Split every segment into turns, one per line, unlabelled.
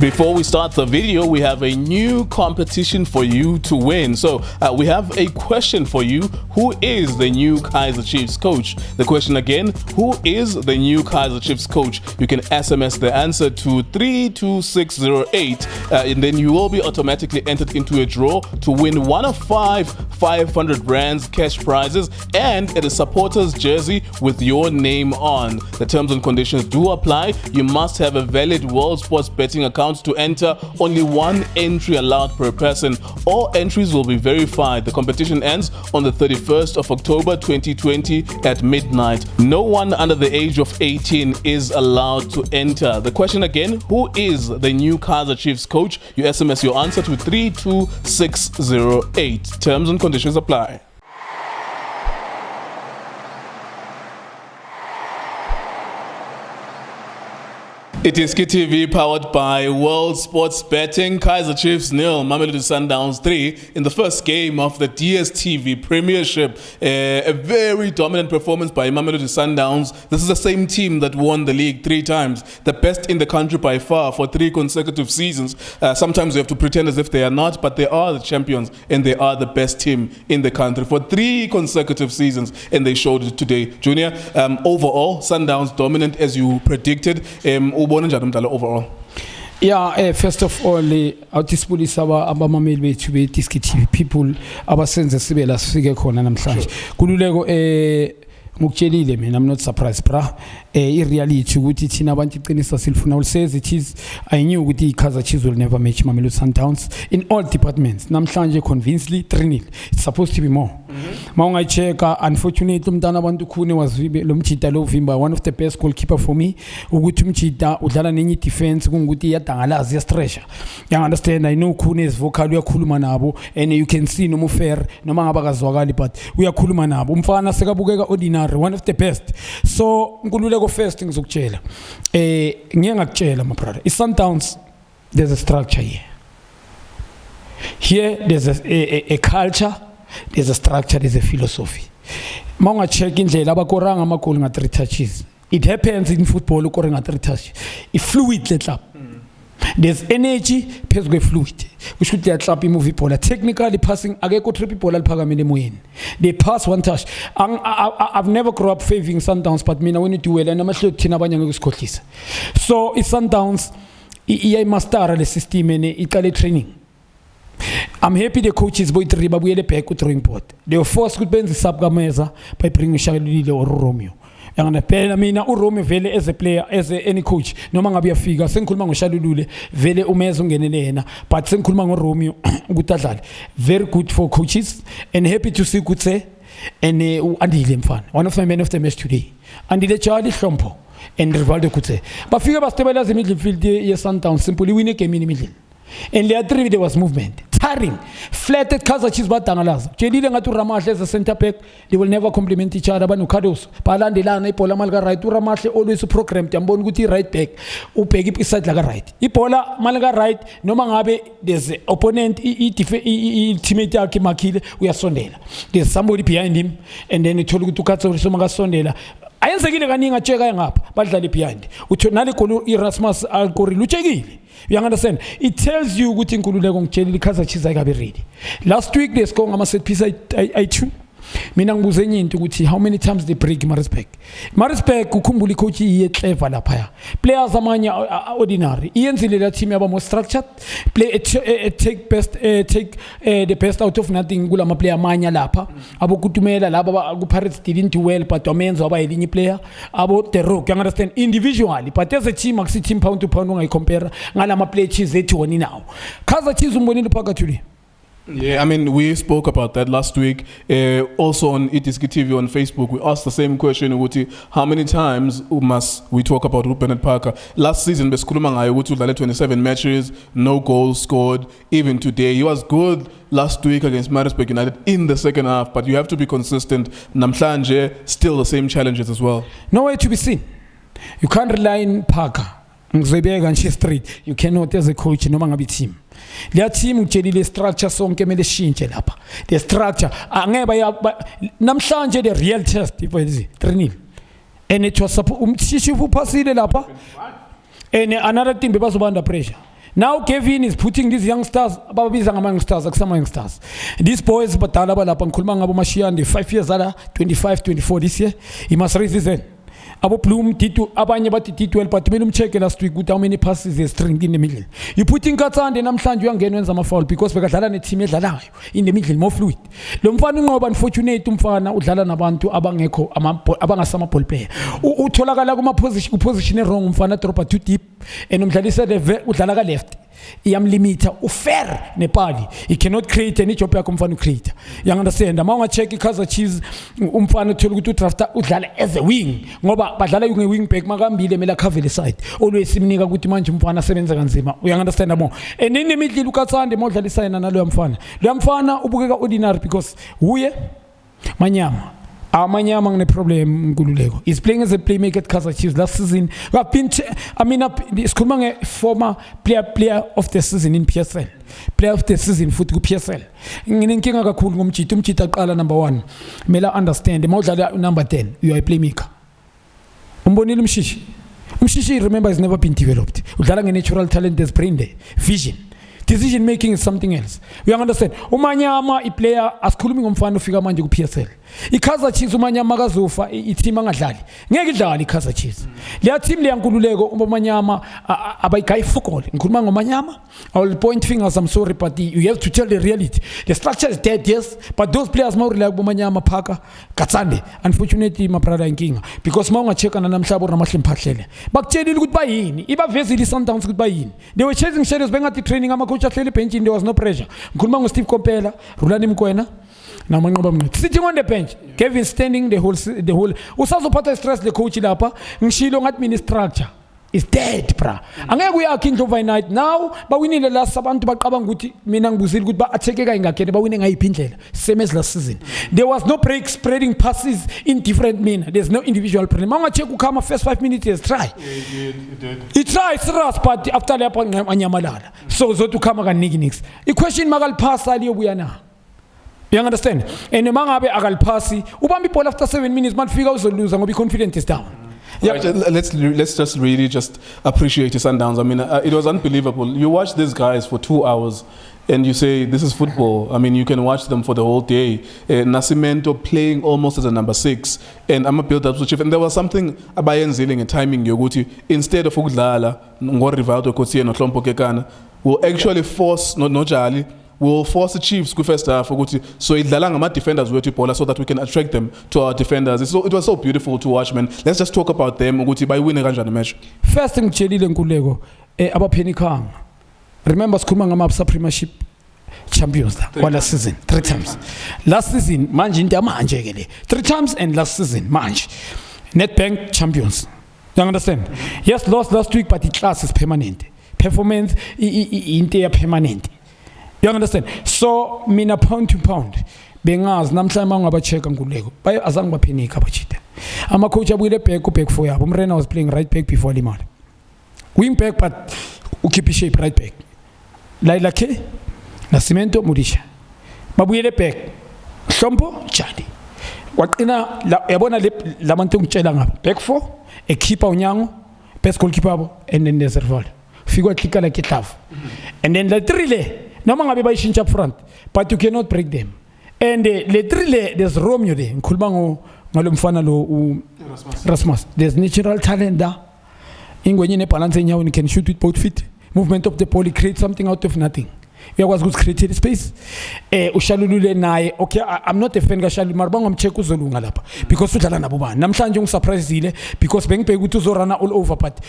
Before we start the video, we have a new competition for you to win. So we have a question for you. Who is the new Kaizer Chiefs coach? The question again, who is the new Kaizer Chiefs coach? You can SMS the answer to 32608 and then you will be automatically entered into a draw to win one of 500 rands cash prizes and a supporters jersey with your name on. The terms and conditions do apply. You must have a valid World Sports betting account to enter. Only one entry allowed per person. All entries will be verified. The competition ends on the 31st of October 2020 at midnight. No one under the age of 18 is allowed to enter. The question again, who is the new Kaizer Chiefs coach? You SMS your answer to 32608. Terms and conditions apply. It is KTV powered by World Sports Betting. Kaizer Chiefs 0, Mamelodi Sundowns 3 in the first game of the DStv Premiership. A very dominant performance by Mamelodi Sundowns. This is the same team that won the league 3 times, the best in the country by far for 3 consecutive seasons. Sometimes you have to pretend as if they are not, but they are the champions and they are the best team in the country for 3 consecutive seasons, and they showed it today. Junior, overall, Sundowns dominant as you predicted. Overall.
Yeah, first of all, awutisibulisa abamameli bethu be-Diski TV people abasenze sibe la sifike khona namhlanje. Kululeko ngokutshelile mina, I'm not surprised bra. I-reality ukuthi thina abantu iqinisa silifuna ulisezi, it is I knew ukuthi i-Kaizer Chiefs will never match Mamelodi Sundowns in all departments. Namhlanje convincingly 3-0. It's supposed to be more. Mawungaycheka, unfortunately umntana abantu khune was lo Mjida lo Vimba, one of the best goalkeeper for me. Ukuthi Mjida udlala nenye defense kungukuthi iyadangalaza iyastresha. You understand? I know Khune is vocal, uyakhuluma nabo and you can see noma fair noma ngaba kazwakali but uyakhuluma nabo. Umfana sekabukeka ordinary, one of the best. So nkululeko first ngizokutshela. Ngiye ngakutshela my brother. Sundowns, there's a structure here. Here there's a culture. There's a structure, there's a philosophy. Mawunga check indlela abakoranga amagoli nga 3 touches. It happens in football ukorenga 3 touches. It's fluid le club. There's energy phezu kwe fluid. We should let club move ibhola. Technically passing akekho trip ibhola liphakamele emoyeni. They pass one touch. I've never grew up favoring Sundowns, but mina when you do well and amahlelo thina abanye ngekusikhohlisa. So Sundowns iyayimastara le system ene iqale training. I'm happy the coaches boy 3 babuyele back ku drawing board. They were forced to benza sub kameza by bringing Shalulile or Romeo. Yangana phela mina uRomeo vele as a player, as any coach noma ngabe uyafika sengikhuluma ngoShalulile vele umeza ungenele yena, but sengikhuluma ngoRomeo ukuthi adlale. Very good for coaches and happy to see Kutse and Andile mfana, one of my men of the match today. Andile Charlie Hlompo and Rivaldo Kutse. Bafika bastabilize midfield ye Sundowns, simply win a game in middle. And later there was movement. Tiring. Flatted Kaizer Chiefs badangalaza. Jelile ngathi uRamahle as a center back, they will never complement each other. Banu Kados. Balandelana ibola malika right. uRamahle always programmed. Yambona ukuthi right back ubheka iside la right. Ibola malika right noma ngabe there's opponent teammate yakhe Makile uyasondela. There's somebody behind him and then ithola ukuthi uKatsori soma kasondela. Ayenzekile kaningi acheka ngapha badlala behind. Uthi nali golu Erasmus Alkori luchekile. You understand? It tells you ukuthi inkululeko ngitshelile iKaizer Chiefs ayikabe ready. Last week they scored ama set piece I2. Mina ngibuze enye into ukuthi how many times they break Maritzburg. Maritzburg ukhumbula icoach iye clever lapha. Players amanye ordinary. Iyenzile la team yaba more structured. Play take the best out of nothing kulama player amanye lapha. Abo kutumela laba ku Pirates didn't do well but wamenza waba elinye player. Abo the Rock, you understand, individually but as a team akusi team pound to pound ungayicompare ngalama play chiefs ethi woni now. Kaizer Chiefs umbonile phakathi today.
Yeah, I mean, we spoke about that last week. Also on Diski TV on Facebook, we asked the same question, Uguti, how many times must we talk about Bernard Parker? Last season, Beskuluma ngayo ukuthi udlale 27 matches, no goals scored. Even today, he was good last week against Maritzburg United in the second half, but you have to be consistent. Namhlanje, still the same challenges as well.
Nowhere to be seen. You can't rely on Parker. You cannot as a coach noma ngabe team. Their team ngitshelile structure sonke kumele shintshe lapha. The structure angeke namhlanje the real test ifezi 3-0. And it was umthishifu phasile lapha. And another team bebazoba under pressure. Now Kevin is putting these youngsters, ababiza ngama youngsters, akusama youngsters. These boys badala balapha ngikhuluma ngabo mashiyande 5 years ala 25 24 this year. He must raise his hand. Abo Bloom T2 abanye bathi T12 but kumele umcheck last week ukuthi how many passes he string in the middle. You putting Katsande namhlanje uyangena wenza ama foul because bekadlala ne team edlalayo in the middle more fluid. Lo mfana unqoba unfortunate umfana udlala nabantu abangekho abangasama ball player. Utholakala kuma position wrong umfana dropa too deep and umdlalisa udlala ka left. Iyamlimita ufair nepali. He cannot create any job yakho umfana ucreate. You understand? Ama unga-check iKaizer Chiefs umfana uthola ukuthi udrafta udlala as a wing ngoba badlala nge-wing back makambile mela cover the side. Always simnika ukuthi manje umfana asebenza kanzima. You understand mo? And in the middle uKatsande modlalisa yena nalo mfana. Lo mfana ubukeka ordinary because huye Manyama. Manyama ngine problem Nkululeko. He's playing as a playmaker at Kaizer Chiefs last season. Sikhuluma nge former player of the season in PSL. Player of the season futhi ku PSL. Nginenkinga kakhulu ngomjito. Umjito aqala number 1. Mela understand mawudlala number 10 you are a playmaker. Umbonile umshishi. Umshishi remember has never been developed. Udlala nge natural talent there's brain there. Vision. Decision making is something else. We understand. Umanyama player asikhulumi ngomfana ufika manje ku PSL. iKaizer Chiefs umanyama kazofa i-team angadlali. Ngeke idlali iKaizer Chiefs. Le team le yaNkululeko umanyama abayigayi football. Ngikhuluma ngomanyama. I will point fingers, I'm sorry but you have to tell the reality. The structure is dead yes but those players more like umanyama Phaka Katsande. Unfortunately my brother inkinga because mawunga check na namhlabo ramahle mphahlele. Bakutshelile ukuthi bayini. Ibavezile Sundowns ukuthi bayini. They were chasing shadows bengathi training ama-coach ahleli bench there was no pressure. Ngikhuluma ngoSteve Kompela, Rulani Mkwena. Sitting on the bench, Kevin standing the whole. Usazophatha stress the coach lapha. Ngishilo ngathi mini structure is dead, bra. Angeke uyakhe overnight now. Bawinile last abantu baqabanga ukuthi mina ngibuzile ukuthi ba-attackeka ingakene bawine ngayiphi indlela. Same as last season. There was no break spreading passes in different manner. There's no individual play. Manga check ukama first 5 minutes yes try. He tried serious but after lapha anyamalala. So zothi ukama kaniki nix. I-question makalphasa liyobuya na. You understand? And mangabe akalphasi ubamba iball after 7 minutes manifika uzoluza ngoba confidence is down.
Yeah, let's just really just appreciate the Sundowns. I mean, it was unbelievable. You watch these guys for 2 hours and you say this is football. I mean, you can watch them for the whole day. Nascimento playing almost as a number 6 and I'm a build-up to chief. And there was something abayenzile nge-timing yokuthi instead of ukudlala ngo-Rivaldo Kotsi no Hlompo Kekana will actually force Nojali will force the Chiefs to first half so idlala ngama defenders wethu ibhola so that we can attract them to our defenders. It was so beautiful to watch, man. Let's just talk about them ukuthi bayiwine kanjani match.
First thing ngitshelile Nkululeko abaphenikanga. Remember sikhuluma ngama Premiership champions last season 3 times. Last season manje into manje ke le 3 times and last season manje Nedbank champions. You understand? Yes, lost last week but the class is permanent. Performance into permanent. You understand? So mina pound to pound bengazi namhlanje mangabacheka Nkululeko azange baphenika abachita. Ama coach abuyile back 4 yabo. Umrena was playing right back before Limala. Wing back but keep shape right back. Laila K Nascimento Murisha. Babuyile back. Hlompo Chadi. Waqina yabona lamantu ngitshela ngapha. Back 4 a keeper uNyango, best goalkeeper abo and then there's Rivaldo. Figure click like it tough. And then the 3 le noma ngabe bayishintsha up front but you cannot break them and le 3 le there's Romeo there ngikhuluma ngalomfana lo Rasmus. There's natural talent there ingwenye ne balance enyaweni can shoot with both feet, movement of the ball, create something out of nothing. Uyakwazi ukuthi create space ushalulule naye. Okay, I'm not a fan kaShalulu mara bangomcheck uzolunga lapha because udlala nabo bani namhlanje ungisurpriseile because bengibheka ukuthi uzorana all over but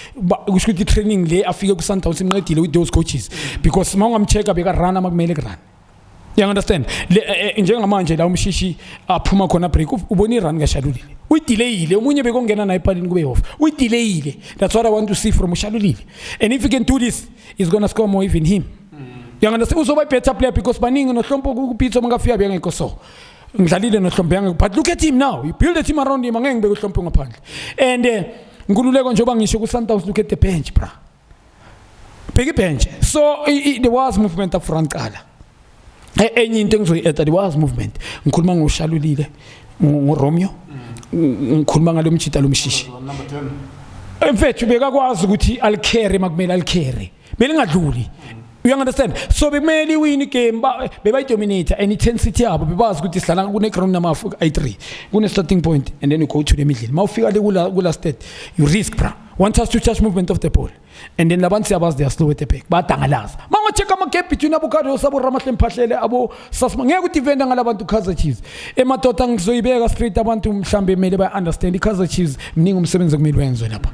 usho ukuthi training le afike ku Sundowns imncedile with those coaches because mangomchecka beka run amakumele kurun. You understand? Njengamanje la umshishi aphuma khona break ubona irun kaShalulile uyidelayile umunye bekongena naye epalini kube off uyidelayile. That's what I want to see from Shalulile, and if he can do this he's going to score more even him. You understand? Uzoba better player because baningi noHlompo kupitso mangafika bengekho so. Ngidlalile noHlompo yangeke but look at him now. You build a team around him angeke ngibeke uHlompo ngaphandle. And Nkululeko njengoba ngisho ku Sundowns look at the bench bra. Big bench. So there was movement up front qala. Enye into engizoyi-add there was movement. Ngikhuluma ngoShalulile, ngoRomeo. Ngikhuluma ngalomjita lomshishi.
Number 10.
In fact ubekakwazi ukuthi alicarry makumele alicarry. belingadluli. You understand? So bekumele win game bebayidominate and intensity yabo bebazi ukuthi sidlala kune ground number i3 kune starting point and then you go to the middle. Mawufika le kula state you risk bra. One touch to touch movement of the ball. And then labantu siyabas they are slow at the back. Badangalaza. Manga check ama gap between abukado sabo Ramahle Mphahlele abo Sasma. Ngeke udefenda ngalabantu Kaizer Chiefs. Emadoda ngizoyibeka straight abantu mhlambe mele ba understand Kaizer Chiefs mningi umsebenzi okumele wenziwe lapha.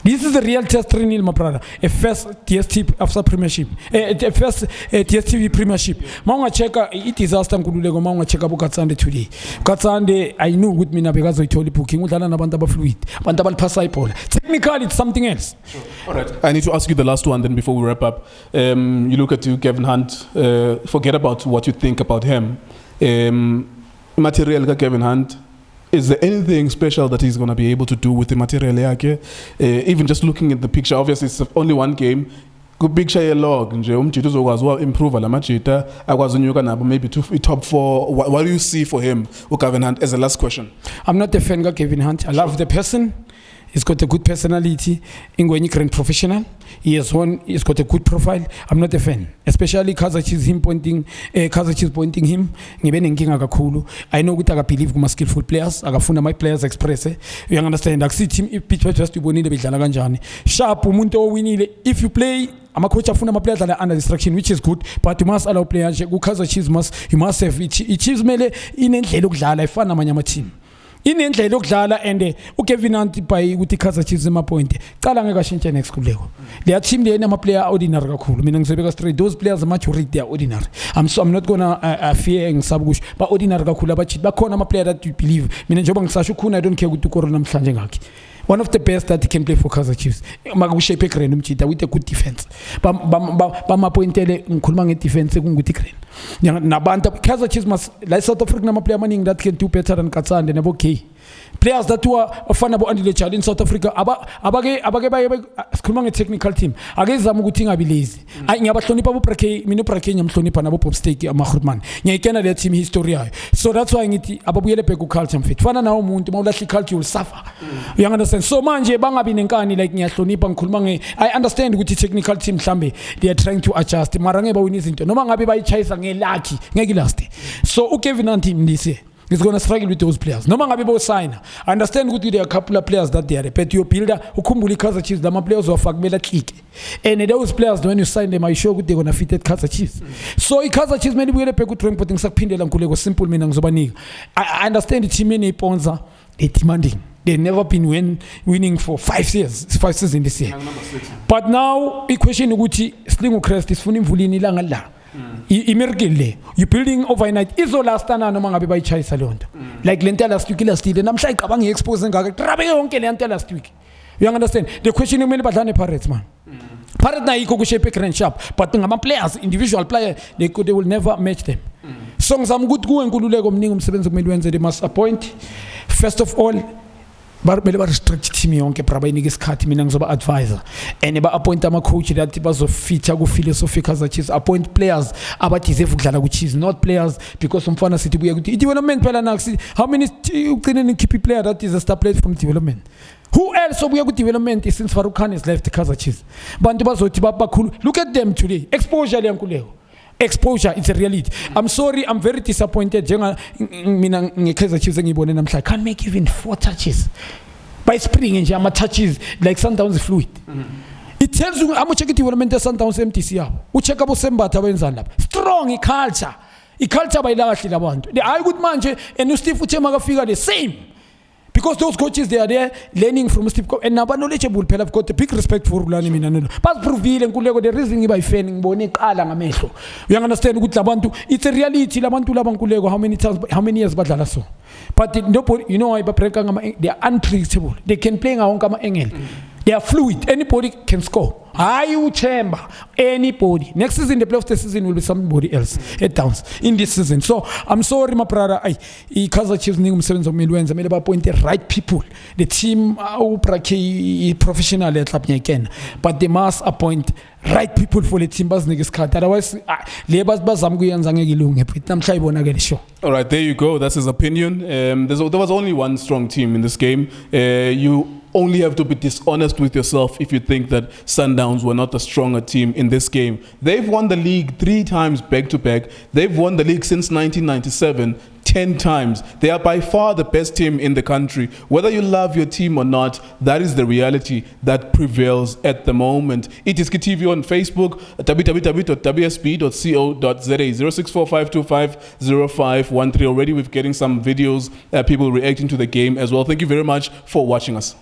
This is a real test 3-0, my brother. A first DSTV after premiership. A first DSTV premiership. Maunga cheka it disaster nkululeko maunga cheka bu Katsande today. Katsande I knew with mina because I told booking udlala nabantu abafluid. Abantu abalipasa ibhola. Technically it's something else.
Sure. All right. I need to ask you the last one then before we wrap up. You look at you, Kevin Hunt. Forget about what you think about him. Material ka Kevin Hunt. Is there anything special that he's going to be able to do with the material yake? Even just looking at the picture, obviously it's only one game. Good picture a log. Nje umjito uzokwazi improve la majita. Akwazi unyuka nabo maybe to top 4. What do you see for him, Kevin Hunt? As a last question.
I'm not a fan of Kevin Hunt. I love the person. He's got a good personality. Ingweni current professional. He's got a good profile. I'm not a fan. Especially Kaizer Chiefs pointing him. Ngibe nenkinga kakhulu. I know ukuthi akabelieve kuma skillful players. Akafuna my players express. You understand? Akusi team ipitch just ubonile bedlala kanjani. Sharp umuntu owinile. If you play ama coach afuna ama players that are under distraction, which is good, but you must allow players. Kaizer Chiefs you must have Chiefs mele inendlela okudlala ifana namanye ama team. Inendlela yokudlala and uKevin Hunt by ukuthi Kaizer Chiefs ema point cala ngeke ashintshe next kuleko their team there nama player ordinary kakhulu mina ngizobeka straight those players maturity they are ordinary I'm not gonna fear ngisabukusho ba ordinary kakhulu abachithi bakhona ama player that you believe mina njengoba ngisasho khona I don't care ukuthi uKorona namhlanje ngakhe one of the best that can play for Kaizer Chiefs makushape grand umchita with a good defense ba pointele ngikhuluma ngedefense kunguthi grand nabantu Kaizer Chiefs must like South Africa nama player maningi that can do better than Katsande nabo okay players that were ofana bo Andile Child in South Africa abake baye sikhuluma nge-technical team akezama ukuthi ingabi lazy ngiyabahlonipha bo Brake mina Brake ngiyamhlonipha nabo Bob Stake amaHoodman ngiyayikena le team history yayo so that's why ngithi ababuyele back ku culture mfethu fana nawo umuntu mawulahla culture will suffer you understand so manje bangabi nenkani like ngiyahlonipha ngikhuluma I understand ukuthi technical team mhlambe they are trying to adjust mara ngeke bawina izinto noma ngabe bayichayisa ngelaki ngeke last so uKevin Hunt ndise he's going to struggle with those players. No manga bibo sign. I understand good there are a couple of players that they are but your builder ukhumbula Kaizer Chiefs the players who fakubela click. And those players when you sign them I sure good they're going to fit at Kaizer Chiefs. So Kaizer Chiefs many buyele pe ku train putting sakuphindela nkuleko simple mina ngizobanika. I understand the team in Iponza they demanding. They've never been winning for 5 seasons in this year. But now the question ukuthi Slingo Crest isifuna imvulini ilanga la. Imirkile you building overnight izolastana noma ngabe bayichayisa lonto like lento last week namhla iqabanga expose ngaka trabe yonke lento last week you understand the question kumele badlane Pirates man Pirates na yiko ku shape grand sharp but ngama players individual player they will never match them so ngizama ukuthi kuwe nkululeko omningi umsebenzi kumele wenze they must appoint first of all bamele ba restrict team yonke braba inike isikhathi mina ngizoba advisor and ba appoint ama coach that bazofeature ku philosophy Kaizer Chiefs appoint players abadeserve ukudlala ku Chiefs not players because umfana sithi buya ukuthi development phela nakusi how many ugcine ni keep player that is a star player from development who else obuya ku development since Farouk Khan has left Kaizer Chiefs bantu bazothi bakhulu look at them today exposure leyankuleko exposure it's a reality I'm sorry I'm very disappointed njenga mina ngeKaizer Chiefs engibone namhla I can't make even 4 touches by spring nje ama touches like Sundowns fluid it tells you how much development Sundowns MTC yabo ucheck abo Sembatha benzani lapha strong iculture bayilakahle labantu hayi ukuthi manje and Steve Utshema kafika the same because those coaches they are there learning from Steve and naba knowledgeable phela I've got a big respect for Ulani mina nalo basiprovile nkuleko the reason ngiba fan ngibone iqala ngamehlo you understand ukuthi labantu it's a reality labantu laba nkuleko how many years badlala so but nobody you know why babreka ngama they are unpredictable they can play ngawonke ama angle they are fluid anybody can score hayi uchemba anybody next season the playoff season will be somebody else at Downs in this season so I'm sorry my brother Kaizer Chiefs ningi umsebenzi omele wenza mele ba appoint the right people the team uBrake professional at club nyekena but they must appoint right people for the team bazinike isikhathi otherwise le bazama kuyenza ngeke ilunge but namhla ibona ke sure.
All right, there you go. That's his opinion. There was only one strong team in this game. You only have to be dishonest with yourself if you think that Sundowns Sundowns were not the stronger team in this game. They've won the league 3 times back-to-back. They've won the league since 1997 10 times. They are by far the best team in the country. Whether you love your team or not, that is the reality that prevails at the moment. It is KTV on Facebook, www.wsb.co.za, 0645250513. Already we're getting some videos, people reacting to the game as well. Thank you very much for watching us.